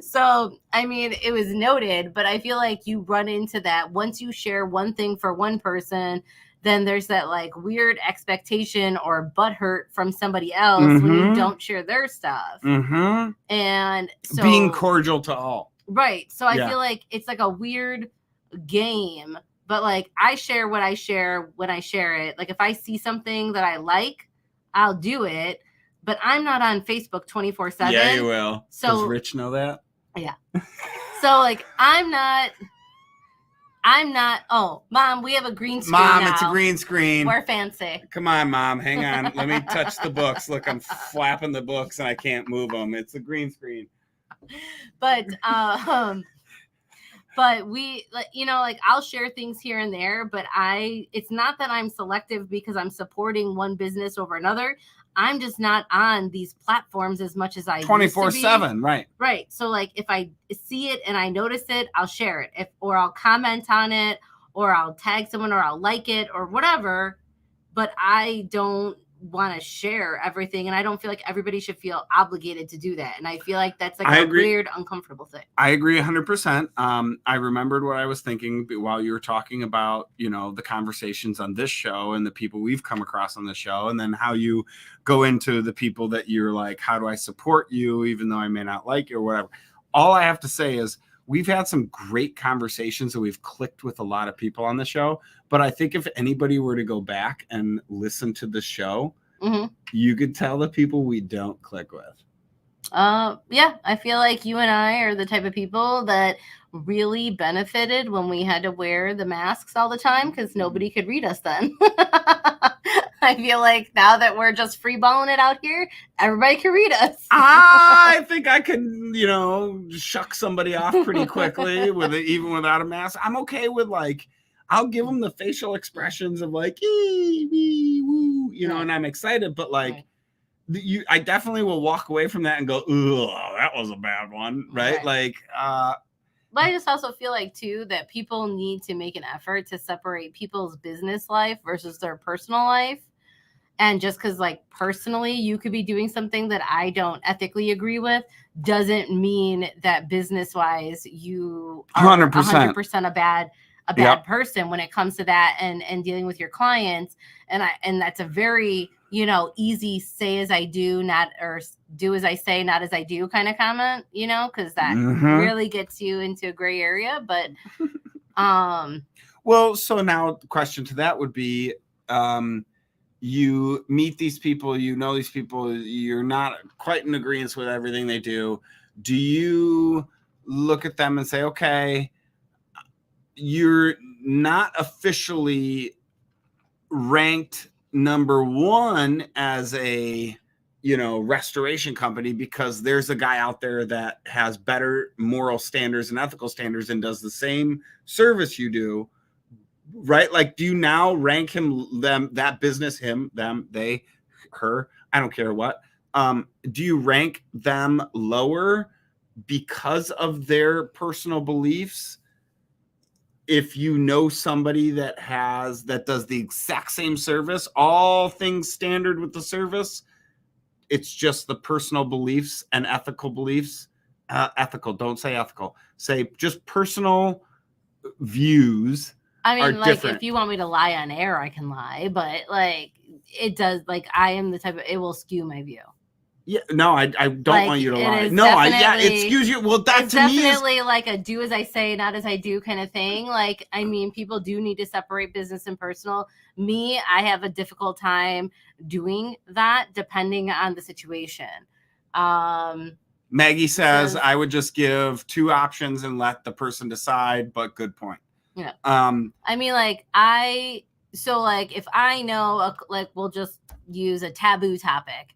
So, I mean, it was noted, but I feel like you run into that once you share one thing for one person, then there's that like weird expectation or butthurt from somebody else when you don't share their stuff. And so being cordial to all. Right. So I feel like it's like a weird game. But like I share what I share when I share it. Like if I see something that I like, I'll do it. But I'm not on Facebook 24/7. Yeah, you will. So does Rich know that? Yeah. So like I'm not. Oh, Mom, we have a green screen. Mom, now. It's a green screen. We're fancy. Come on, Mom. Hang on. Let me touch the books. Look, I'm flapping the books and I can't move them. It's a green screen. But But we, like I'll share things here and there, but it's not that I'm selective because I'm supporting one business over another. I'm just not on these platforms as much as I 24/7, right? Right. So like if I see it and I notice it, I'll share it. Or I'll comment on it, or I'll tag someone, or I'll like it, or whatever. But I don't want to share everything, and I don't feel like everybody should feel obligated to do that. And I feel like that's like a weird, uncomfortable thing. I agree 100%. I remembered what I was thinking while you were talking about, the conversations on this show and the people we've come across on the show, and then how you go into the people that you're like, how do I support you, even though I may not like you or whatever. All I have to say is we've had some great conversations and we've clicked with a lot of people on the show. But I think if anybody were to go back and listen to the show, you could tell the people we don't click with. Yeah, I feel like you and I are the type of people that really benefited when we had to wear the masks all the time because nobody could read us then. I feel like now that we're just freeballing it out here, everybody can read us. I think I could, shuck somebody off pretty quickly even without a mask. I'm okay with I'll give them the facial expressions of ee, wee, woo, and I'm excited, but I definitely will walk away from that and go, "Ugh, that was a bad one," right? But I just also feel like too that people need to make an effort to separate people's business life versus their personal life. And just because personally you could be doing something that I don't ethically agree with doesn't mean that business wise you are 100% a bad person when it comes to that and dealing with your clients. And that's a very easy say as I do, not, or do as I say, not as I do kind of comment, because that really gets you into a gray area. But well, so now the question to that would be, you meet these people, these people, you're not quite in agreement with everything they do. Do you look at them and say, okay, you're not officially ranked number one as a restoration company because there's a guy out there that has better moral standards and ethical standards and does the same service you do, right? Do you now rank that business, him, them, they, her, I don't care what, do you rank them lower because of their personal beliefs? If you know somebody that does the exact same service, all things standard with the service, it's just the personal beliefs and ethical beliefs, don't say ethical, say just personal views. I mean, if you want me to lie on air, I can lie, but it does, I am the type of, it will skew my view. Yeah, no, I don't want you to lie. No, excuse you. Well, that to me is definitely a do as I say, not as I do kind of thing. I mean, people do need to separate business and personal. Me, I have a difficult time doing that depending on the situation. Maggie says I would just give 2 options and let the person decide, but good point. Yeah. I mean, if I know, we'll just use a taboo topic.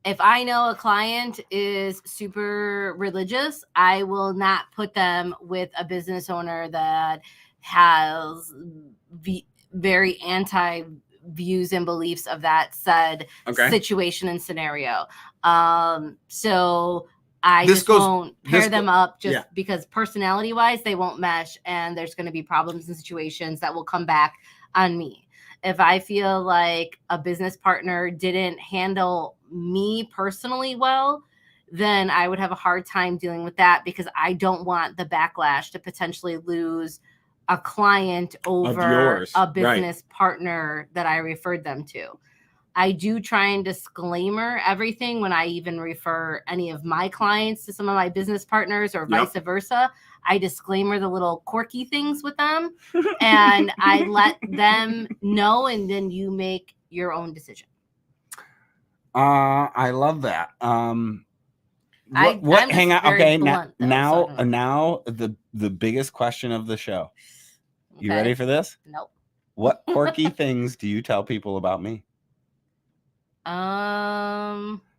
If I know a client is super religious, I will not put them with a business owner that has very anti views and beliefs of that said situation and scenario. So I won't pair them up because personality wise, they won't mesh and there's going to be problems and situations that will come back on me. If I feel like a business partner didn't handle me personally well, then I would have a hard time dealing with that because I don't want the backlash to potentially lose a client over a business partner that I referred them to. I do try and disclaimer everything when I even refer any of my clients to some of my business partners or vice versa. I disclaimer the little quirky things with them and I let them know, and then you make your own decision. I love that. Hang on. Okay. Now the biggest question of the show. You ready for this? Nope. What quirky things do you tell people about me?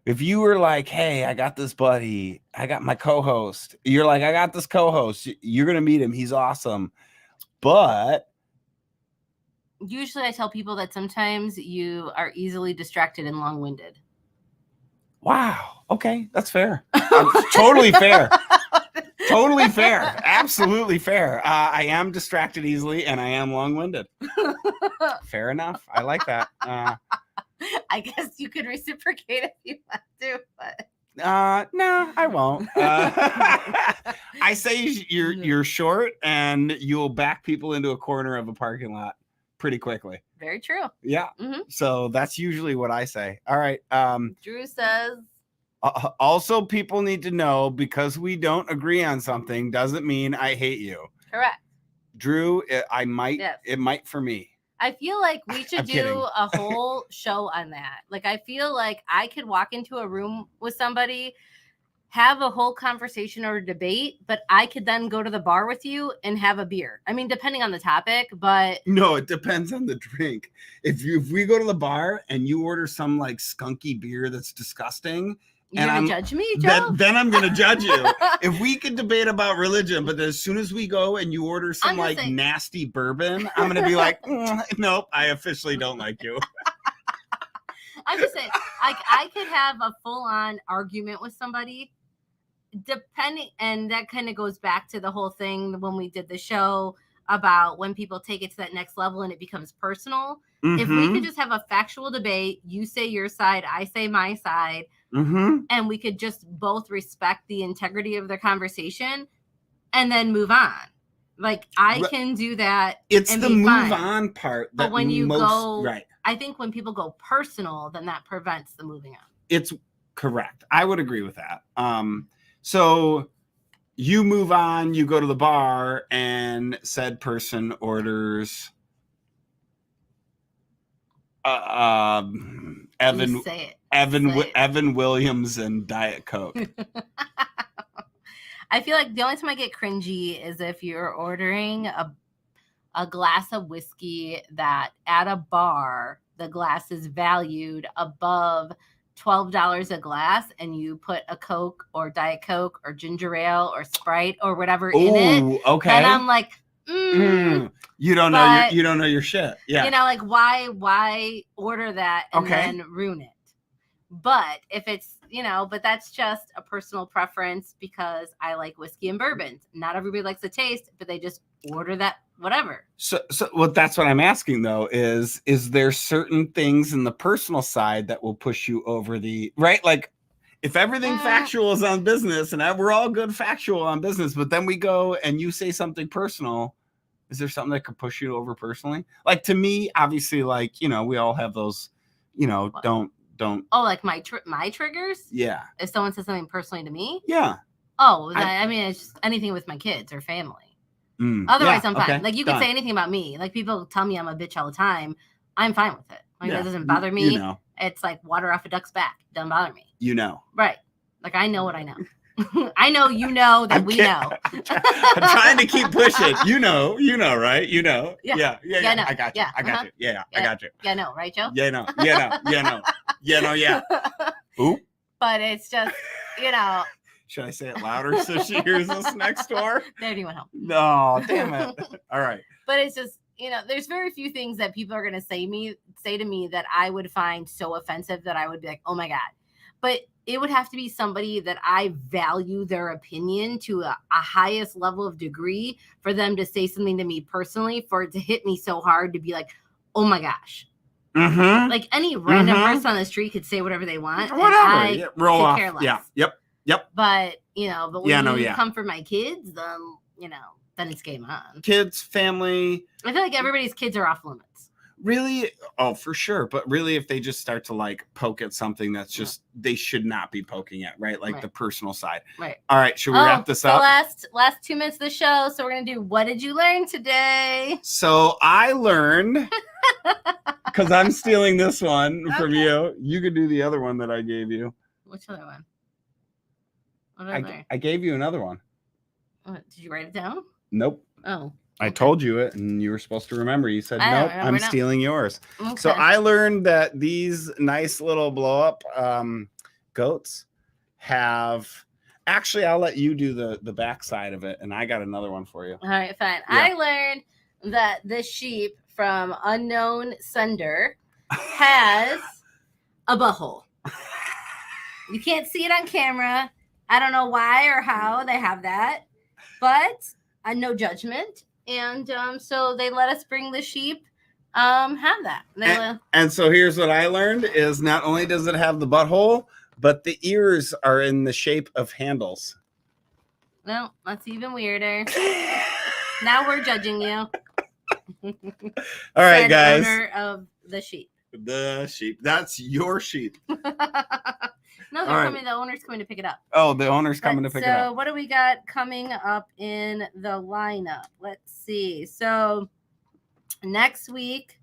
If you were like, hey, I got this buddy, I got my co-host. You're like, I got this co-host. You're going to meet him. He's awesome. But usually I tell people that sometimes you are easily distracted and long-winded. Wow. Okay. That's fair. Totally fair. Totally fair. Absolutely fair. I am distracted easily and I am long-winded. Fair enough. I like that. I guess you could reciprocate if you want to, but no, I won't. I say you're short and you'll back people into a corner of a parking lot pretty quickly. Very true. Yeah. Mm-hmm. So that's usually what I say. All right. Drew says. Also, people need to know because we don't agree on something doesn't mean I hate you. Correct. Drew, it might for me. I feel like we should do a whole show on that. I feel like I could walk into a room with somebody have a whole conversation or debate, but I could then go to the bar with you and have a beer. I mean, depending on the topic, but no, it depends on the drink. If we go to the bar and you order some like skunky beer that's disgusting, you're and gonna judge me, Joe? then I'm gonna judge you. If we could debate about religion, but as soon as we go and you order some like nasty bourbon, I'm gonna be like, nope, I officially don't like you. I'm just saying, I could have a full-on argument with somebody, depending, and that kind of goes back to the whole thing when we did the show about when people take it to that next level and it becomes personal. Mm-hmm. If we could just have a factual debate, you say your side, I say my side, mm-hmm. and we could just both respect the integrity of the conversation and then move on. Like, I can do that. It's and the be move fine. On part. But when you go, right. I think when people go personal, then that prevents the moving on. It's correct. I would agree with that. So you move on, you go to the bar, and said person orders Evan Williams and Diet Coke. I feel like the only time I get cringy is if you're ordering a glass of whiskey that at a bar, the glass is valued above $12 a glass, and you put a Coke or Diet Coke or ginger ale or Sprite or whatever in it. Okay. And I'm like, you don't know your shit. Yeah. You know, like why order that and then ruin it? But if it's, but that's just a personal preference because I like whiskey and bourbons. Not everybody likes the taste, but they just order that whatever. So well, that's what I'm asking though, is there certain things in the personal side that will push you over the, right? Like if everything factual is on business and we're all good factual on business, but then we go and you say something personal, is there something that could push you over personally? Like to me, obviously, like, we all have those, don't. Oh, like my triggers? Yeah. If someone says something personally to me? Yeah. Oh, I mean, it's just anything with my kids or family. Otherwise, I'm fine. Okay. Like, you can say anything about me. Like, people tell me I'm a bitch all the time. I'm fine with it. Like, that doesn't bother me. It's like water off a duck's back. Doesn't bother me. Right. Like, I know what I know. I know you know that we know. I'm trying to keep pushing. Right? You know. Yeah. No. I got you. I got you. Yeah, I got you. Yeah, no, right, Joe? Yeah, no. Yeah. Ooh. But it's just, Should I say it louder so she hears us next door? There you went home. No, damn it. All right. But it's just, there's very few things that people are going to say to me that I would find so offensive that I would be like, oh my God. But it would have to be somebody that I value their opinion to a highest level of degree for them to say something to me personally, for it to hit me so hard to be like, oh my gosh. Mm-hmm. Like any random person on the street could say whatever they want. Whatever. Roll off. Care less. Yeah. Yep. But, but when you come for my kids, then, then it's game on. Kids, family. I feel like everybody's kids are off limits. Really? Oh, for sure. But really, if they just start to like poke at something that's just, they should not be poking at, right? Like the personal side. Right. All right. Should we wrap this up? Last 2 minutes of the show. So we're going to do, what did you learn today? So I learned, because I'm stealing this one from you. You could do the other one that I gave you. Which other one? I gave you another one. What, did you write it down? Nope. Oh. I told you it, and you were supposed to remember. You said, nope, I'm stealing yours. Okay. So I learned that these nice little blow-up goats have... Actually, I'll let you do the backside of it, and I got another one for you. All right, fine. Yeah. I learned that this sheep from unknown sender has a butthole. You can't see it on camera. I don't know why or how they have that, but no judgment. And so they let us bring the sheep have that. And so here's what I learned is not only does it have the butthole, but the ears are in the shape of handles. Well, that's even weirder. Now we're judging you. All right, guys. Owner of the sheep. The sheep. That's your sheep. No, they're coming. The owner's coming to pick it up. Oh, the owner's coming to pick it up. So what do we got coming up in the lineup? Let's see. So next week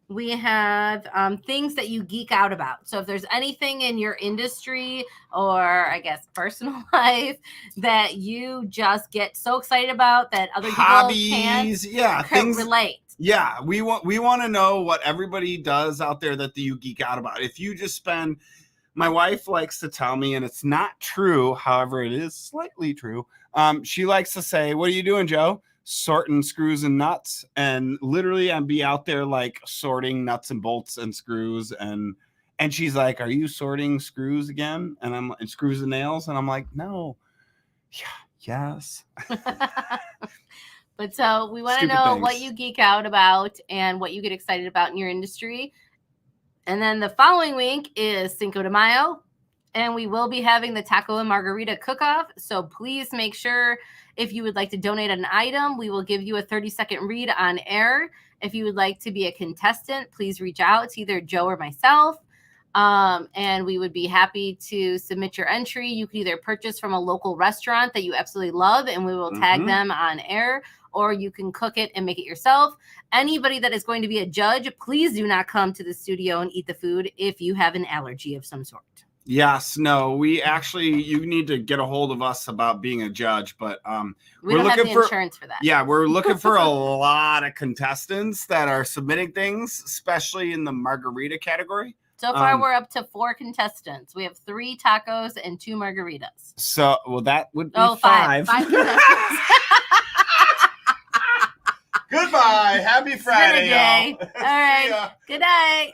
We have things that you geek out about. So if there's anything in your industry or I guess personal life that you just get so excited about that other Hobbies, people yeah, can't things. relate. Yeah, we want to know what everybody does out there that you geek out about. If you just spend, my wife likes to tell me, and it's not true, however, it is slightly true. She likes to say, "What are you doing, Joe?" Sorting screws and nuts, and literally, I'd be out there like sorting nuts and bolts and screws, and she's like, "Are you sorting screws again?" And screws and nails, and I'm like, "No, yeah, yes." But so we want to Stupid know things. what you geek out about and what you get excited about in your industry. And then the following week is Cinco de Mayo, and we will be having the Taco and Margarita Cook-Off. So please make sure if you would like to donate an item, we will give you a 30-second read on air. If you would like to be a contestant, please reach out to either Joe or myself. And we would be happy to submit your entry. You can either purchase from a local restaurant that you absolutely love, and we will tag them on air, or you can cook it and make it yourself. Anybody that is going to be a judge, please do not come to the studio and eat the food if you have an allergy of some sort. Yes, no, we actually, you need to get a hold of us about being a judge, but we don't have the insurance for that. Yeah, we're looking for a lot of contestants that are submitting things, especially in the margarita category. So far, we're up to 4 contestants. We have 3 tacos and 2 margaritas. So, well, that would be 5 contestants. Goodbye. Happy Friday, y'all. All right. Good night.